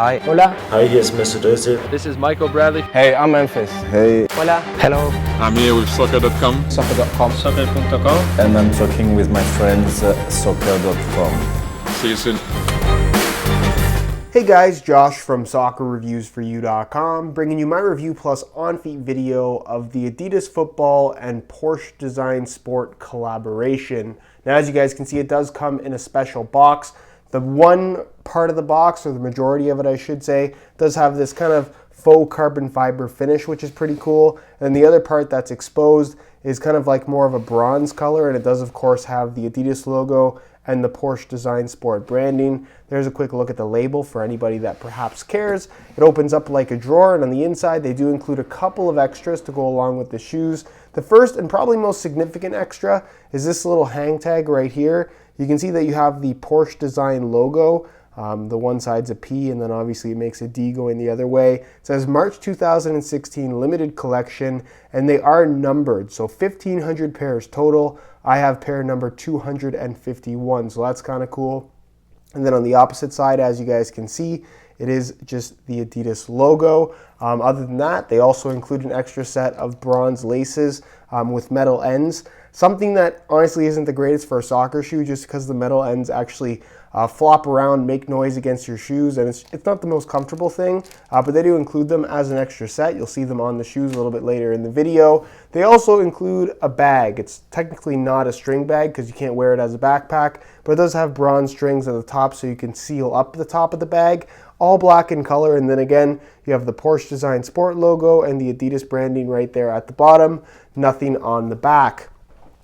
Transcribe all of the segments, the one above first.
Hi. Hola. Hi, hier ist Mr. Döse. This is Michael Bradley. Hey, I'm Memphis. Hey. Hola. Hello. I'm here with soccer.com. Soccer.com. Soccer.com. And I'm talking with my friends soccer.com. See you soon. Hey guys, Josh from soccerreviewsforyou.com, bringing you my review plus on-feet video of the Adidas football and Porsche Design Sport collaboration. Now, as you guys can see, it does come in a special box. The one part of the box, or the majority of it I should say, does have this kind of faux carbon fiber finish, which is pretty cool. And the other part that's exposed is kind of like more of a bronze color, and it does of course have the Adidas logo and the Porsche Design Sport branding. There's a quick look at the label for anybody that perhaps cares. It opens up like a drawer, and on the inside they do include a couple of extras to go along with the shoes. The first and probably most significant extra is this little hang tag right here. You can see that you have the Porsche Design logo. The one side's a P, and then obviously it makes a D going the other way. It says March 2016 limited collection, and they are numbered, so 1,500 pairs total. I have pair number 251, so that's kind of cool. And then on the opposite side, as you guys can see, it is just the Adidas logo. Other than that, they also include an extra set of bronze laces with metal ends. Something that honestly isn't the greatest for a soccer shoe, just because the metal ends actually flop around, make noise against your shoes, and it's not the most comfortable thing, but they do include them as an extra set. You'll see them on the shoes a little bit later in the video. They also include a bag. It's technically not a string bag because you can't wear it as a backpack, but it does have bronze strings at the top so you can seal up the top of the bag. All black in color, and then again, you have the Porsche Design Sport logo and the Adidas branding right there at the bottom. Nothing on the back.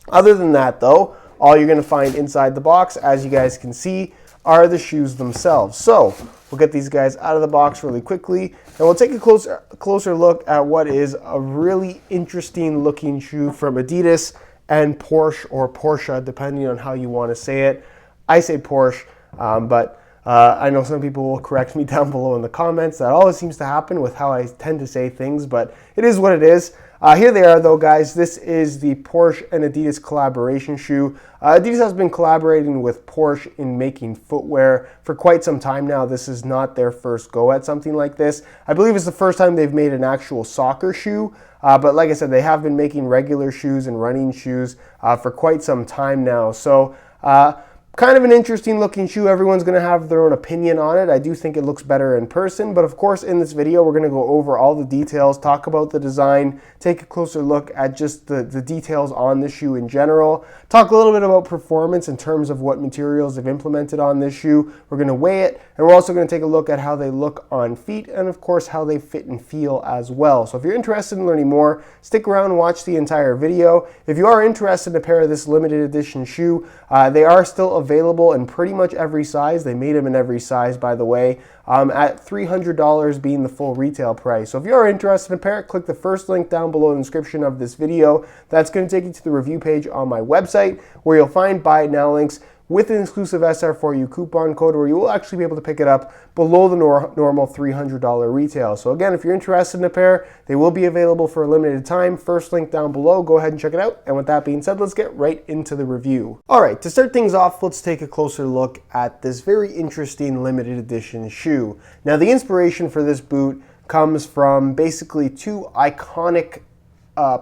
Other than that though, all you're going to find inside the box, as you guys can see, are the shoes themselves. So we'll get these guys out of the box really quickly, and we'll take a closer look at what is a really interesting looking shoe from Adidas and Porsche, or Porsche, depending on how you want to say it. I say Porsche, but I know some people will correct me down below in the comments. That always seems to happen with how I tend to say things, but it is what it is. Here they are though, guys. This is the Porsche and Adidas collaboration shoe. Adidas has been collaborating with Porsche in making footwear for quite some time now. This is not their first go at something like this. I believe it's the first time they've made an actual soccer shoe, but like I said, they have been making regular shoes and running shoes for quite some time now. So kind of an interesting looking shoe. Everyone's going to have their own opinion on it. I do think it looks better in person, but of course in this video we're going to go over all the details, talk about the design, take a closer look at just the details on the shoe in general, talk a little bit about performance in terms of what materials they've implemented on this shoe. We're going to weigh it, and we're also going to take a look at how they look on feet, and of course how they fit and feel as well. So if you're interested in learning more, stick around and watch the entire video. If you are interested in a pair of this limited edition shoe, they are still available in pretty much every size. They made them in every size, by the way, at $300 being the full retail price. So if you are interested in a pair, click the first link down below in the description of this video. That's going to take you to the review page on my website, where you'll find buy it now links with an exclusive SR4U coupon code, where you will actually be able to pick it up below the normal $300 retail. So again, if you're interested in a pair, they will be available for a limited time. First link down below, go ahead and check it out. And with that being said, let's get right into the review. All right, to start things off, let's take a closer look at this very interesting limited edition shoe. Now, the inspiration for this boot comes from basically two iconic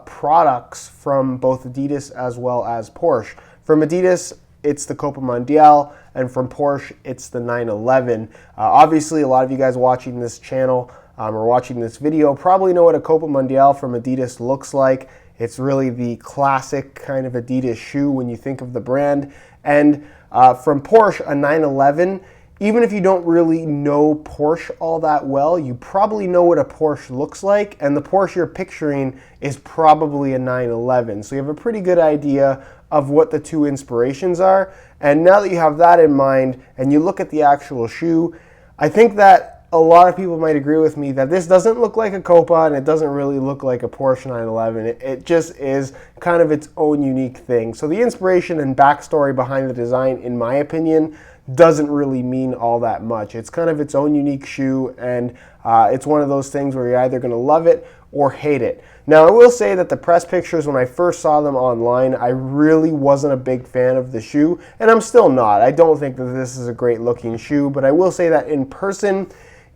products from both Adidas as well as Porsche. From Adidas, it's the Copa Mundial, and from Porsche, it's the 911. Obviously, a lot of you guys watching this channel or watching this video probably know what a Copa Mundial from Adidas looks like. It's really the classic kind of Adidas shoe when you think of the brand. And from Porsche, a 911, even if you don't really know Porsche all that well, you probably know what a Porsche looks like, and the Porsche you're picturing is probably a 911. So you have a pretty good idea of what the two inspirations are. And now that you have that in mind and you look at the actual shoe, I think that a lot of people might agree with me that this doesn't look like a Copa, and it doesn't really look like a Porsche 911. It just is kind of its own unique thing. So the inspiration and backstory behind the design, in my opinion, doesn't really mean all that much. It's kind of its own unique shoe, and it's one of those things where you're either going to love it or hate it. Now, I will say that the press pictures, when I first saw them online, I really wasn't a big fan of the shoe, and I'm still not. I don't think that this is a great looking shoe, but I will say that in person,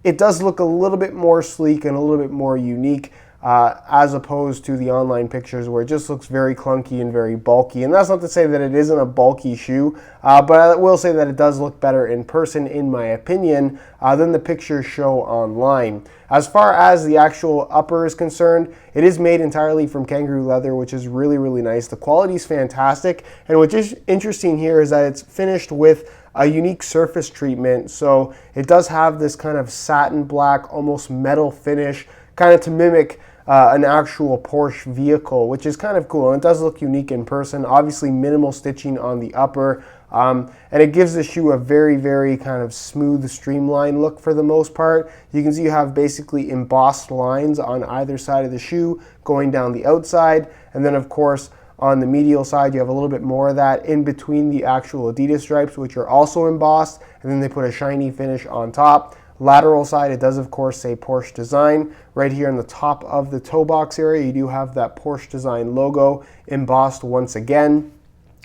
it does look a little bit more sleek and a little bit more unique, as opposed to the online pictures where it just looks very clunky and very bulky. And that's not to say that it isn't a bulky shoe, but I will say that it does look better in person, in my opinion, than the pictures show online. As far as the actual upper is concerned, it is made entirely from kangaroo leather, which is really, really nice. The quality is fantastic, and what's interesting here is that it's finished with a unique surface treatment. So it does have this kind of satin black, almost metal finish, kind of to mimic an actual Porsche vehicle, which is kind of cool. And it does look unique in person. Obviously minimal stitching on the upper, and it gives the shoe a very, very kind of smooth, streamlined look for the most part. You can see you have basically embossed lines on either side of the shoe going down the outside, and then of course on the medial side you have a little bit more of that in between the actual Adidas stripes, which are also embossed, and then they put a shiny finish on top. Lateral side, it does of course say Porsche design. Right here on the top of the toe box area, you do have that Porsche design logo embossed once again.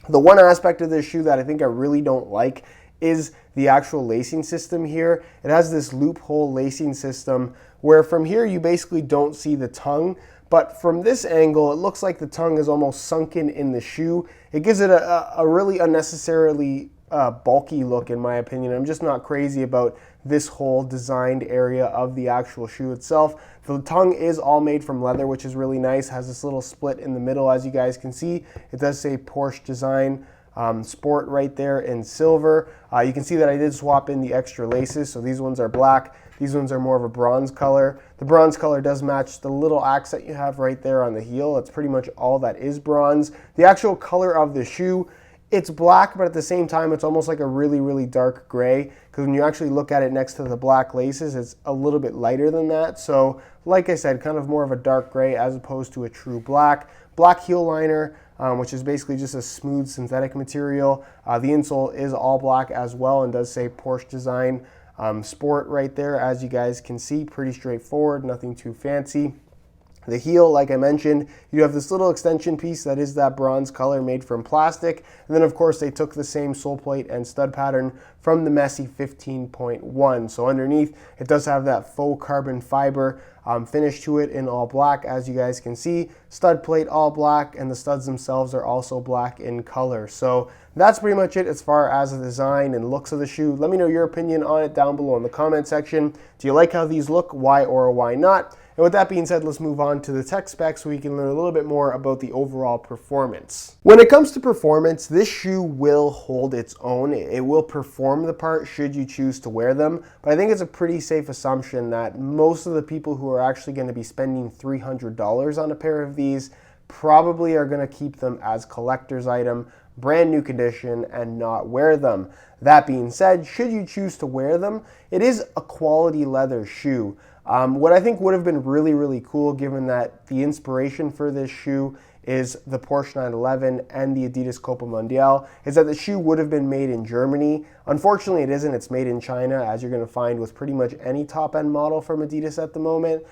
The one aspect of this shoe that I think I really don't like is the actual lacing system here. It has this loophole lacing system where from here you basically don't see the tongue, but from this angle it looks like the tongue is almost sunken in the shoe. It gives it a really unnecessarily bulky look, in my opinion. I'm just not crazy about this whole designed area of the actual shoe itself. The tongue is all made from leather, which is really nice. Has this little split in the middle, as you guys can see. It does say Porsche design sport right there in silver. You can see that I did swap in the extra laces, so these ones are black. These ones are more of a bronze color. The bronze color does match the little accent you have right there on the heel. That's pretty much all that is bronze. The actual color of the shoe, it's black, but at the same time, it's almost like a really, really dark gray, because when you actually look at it next to the black laces, it's a little bit lighter than that. So like I said, kind of more of a dark gray as opposed to a true black. Black heel liner, which is basically just a smooth synthetic material. The insole is all black as well and does say Porsche design sport right there, as you guys can see. Pretty straightforward, nothing too fancy. The heel, like I mentioned, you have this little extension piece that is that bronze color made from plastic. And then of course they took the same sole plate and stud pattern from the Messi 15.1. So underneath it does have that faux carbon fiber finish to it in all black, as you guys can see. Stud plate all black, and the studs themselves are also black in color. So that's pretty much it as far as the design and looks of the shoe. Let me know your opinion on it down below in the comment section. Do you like how these look? Why or why not? And with that being said, let's move on to the tech specs so we can learn a little bit more about the overall performance. When it comes to performance, this shoe will hold its own. It will perform the part should you choose to wear them, but I think it's a pretty safe assumption that most of the people who are actually going to be spending $300 on a pair of these probably are going to keep them as collector's item, brand new condition, and not wear them. That being said, should you choose to wear them, it is a quality leather shoe. What I think would have been really, really cool, given that the inspiration for this shoe is the Porsche 911 and the Adidas Copa Mundial, is that the shoe would have been made in Germany. Unfortunately, it isn't. It's made in China, as you're going to find with pretty much any top-end model from Adidas at the moment.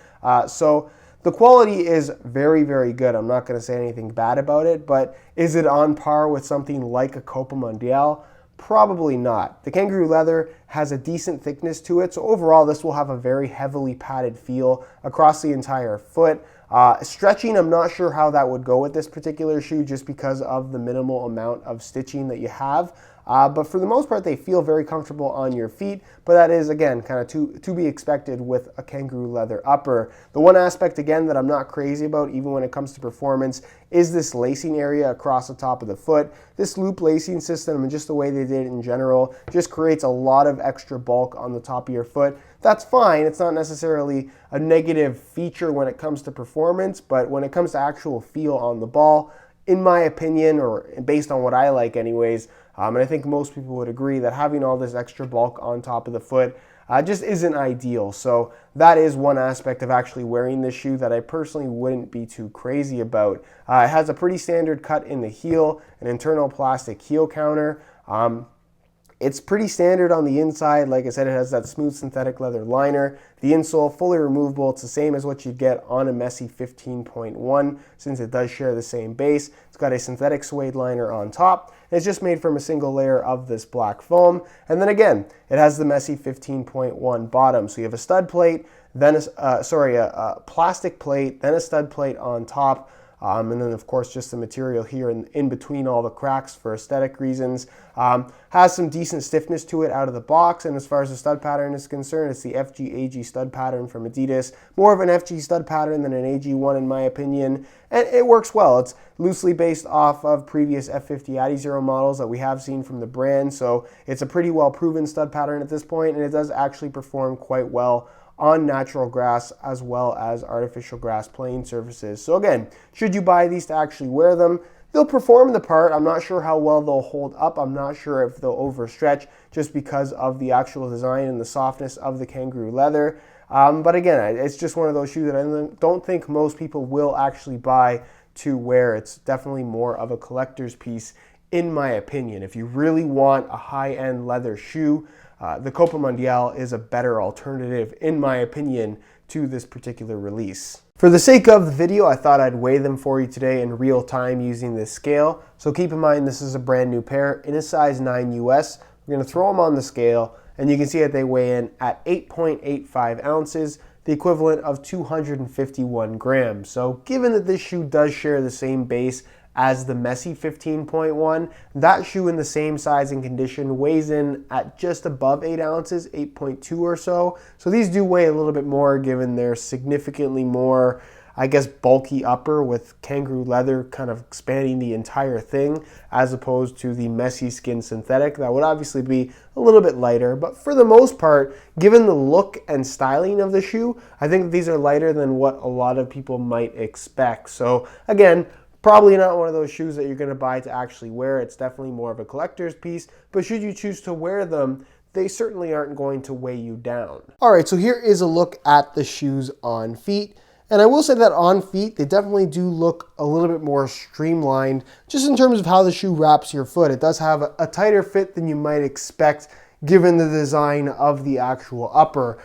So the quality is very, very good. I'm not going to say anything bad about it, but is it on par with something like a Copa Mundial? Probably not. The kangaroo leather has a decent thickness to it, so overall this will have a very heavily padded feel across the entire foot. Stretching, I'm not sure how that would go with this particular shoe just because of the minimal amount of stitching that you have. But for the most part, they feel very comfortable on your feet, but that is, again, kind of to be expected with a kangaroo leather upper. The one aspect, again, that I'm not crazy about, even when it comes to performance, is this lacing area across the top of the foot. This loop lacing system and just the way they did it in general just creates a lot of extra bulk on the top of your foot. That's fine. It's not necessarily a negative feature when it comes to performance, but when it comes to actual feel on the ball, in my opinion, or based on what I like anyways, and I think most people would agree that having all this extra bulk on top of the foot just isn't ideal. So that is one aspect of actually wearing this shoe that I personally wouldn't be too crazy about. It has a pretty standard cut in the heel, an internal plastic heel counter. It's pretty standard on the inside. Like I said, it has that smooth synthetic leather liner. The insole, fully removable. It's the same as what you'd get on a Messi 15.1 since it does share the same base. It's got a synthetic suede liner on top. It's just made from a single layer of this black foam. And then again, it has the Messi 15.1 bottom. So you have a stud plate, then a plastic plate, then a stud plate on top. And then, of course, just the material here in between all the cracks for aesthetic reasons. Has some decent stiffness to it out of the box. And as far as the stud pattern is concerned, it's the FG-AG stud pattern from Adidas. More of an FG stud pattern than an AG one, in my opinion. And it works well. It's loosely based off of previous F50 Adi Zero models that we have seen from the brand. So it's a pretty well-proven stud pattern at this point, and it does actually perform quite well on natural grass as well as artificial grass playing surfaces. So again, should you buy these to actually wear them, they'll perform the part. I'm not sure how well they'll hold up. I'm not sure if they'll overstretch just because of the actual design and the softness of the kangaroo leather. But again, it's just one of those shoes that I don't think most people will actually buy to wear. It's definitely more of a collector's piece, in my opinion. If you really want a high-end leather shoe, the Copa Mundial is a better alternative, in my opinion, to this particular release. For the sake of the video, I thought I'd weigh them for you today in real time using this scale. So keep in mind, this is a brand new pair in a size 9 US. We're going to throw them on the scale, and you can see that they weigh in at 8.85 ounces, the equivalent of 251 grams. So given that this shoe does share the same base as the Messi 15.1, that shoe in the same size and condition weighs in at just above 8 ounces, 8.2 or so. So these do weigh a little bit more given their significantly more, I guess, bulky upper with kangaroo leather kind of spanning the entire thing, as opposed to the Messi skin synthetic that would obviously be a little bit lighter. But for the most part, given the look and styling of the shoe, I think these are lighter than what a lot of people might expect. So again, probably not one of those shoes that you're going to buy to actually wear. It's definitely more of a collector's piece, but should you choose to wear them, they certainly aren't going to weigh you down. All right, so here is a look at the shoes on feet. And I will say that on feet, they definitely do look a little bit more streamlined, just in terms of how the shoe wraps your foot. It does have a tighter fit than you might expect, given the design of the actual upper.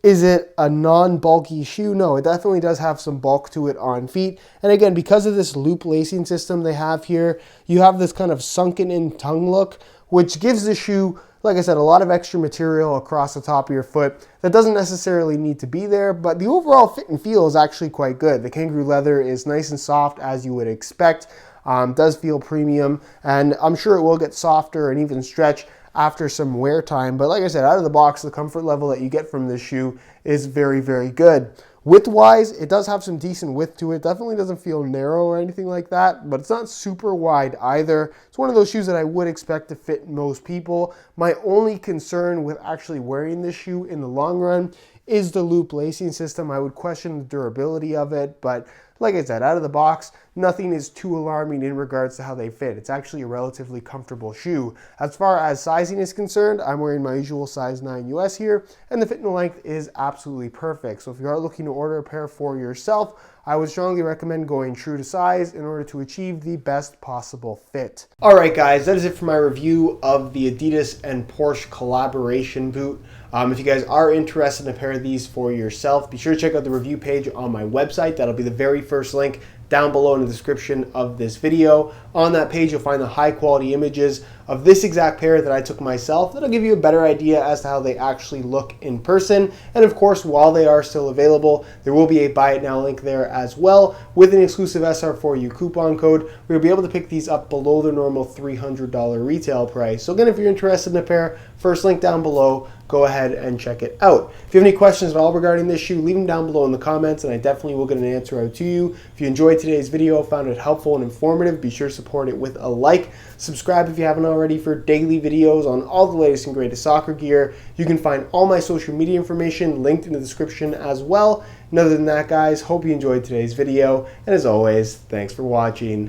Is it a non-bulky shoe? No, it definitely does have some bulk to it on feet. And again, because of this loop lacing system they have here, you have this kind of sunken in tongue look, which gives the shoe, like I said, a lot of extra material across the top of your foot that doesn't necessarily need to be there, but the overall fit and feel is actually quite good. The kangaroo leather is nice and soft, as you would expect. Does feel premium, and I'm sure it will get softer and even stretch after some wear time. But like I said, out of the box, the comfort level that you get from this shoe is very, very good. Width-wise, it does have some decent width to it. Definitely doesn't feel narrow or anything like that, but it's not super wide either. It's one of those shoes that I would expect to fit most people. My only concern with actually wearing this shoe in the long run is the loop lacing system. I would question the durability of it, but like I said, out of the box, nothing is too alarming in regards to how they fit. It's actually a relatively comfortable shoe. As far as sizing is concerned, I'm wearing my usual size 9 US here, and the fit and length is absolutely perfect. So if you are looking to order a pair for yourself, I would strongly recommend going true to size in order to achieve the best possible fit. All right, guys, that is it for my review of the Adidas and Porsche collaboration boot. If you guys are interested in a pair of these for yourself, be sure to check out the review page on my website. That'll be the very first link down below in the description of this video. On that page, you'll find the high quality images of this exact pair that I took myself. That'll give you a better idea as to how they actually look in person. And of course, while they are still available, there will be a buy it now link there as well with an exclusive SR4U coupon code where you'll be able to pick these up below their normal $300 retail price. So again, if you're interested in a pair, first link down below, go ahead and check it out. If you have any questions at all regarding this shoe, leave them down below in the comments and I definitely will get an answer out to you. If you enjoyed today's video, found it helpful and informative, be sure to support it with a like. Subscribe if you haven't already for daily videos on all the latest and greatest soccer gear. You can find all my social media information linked in the description as well. And other than that, guys, hope you enjoyed today's video. And as always, thanks for watching.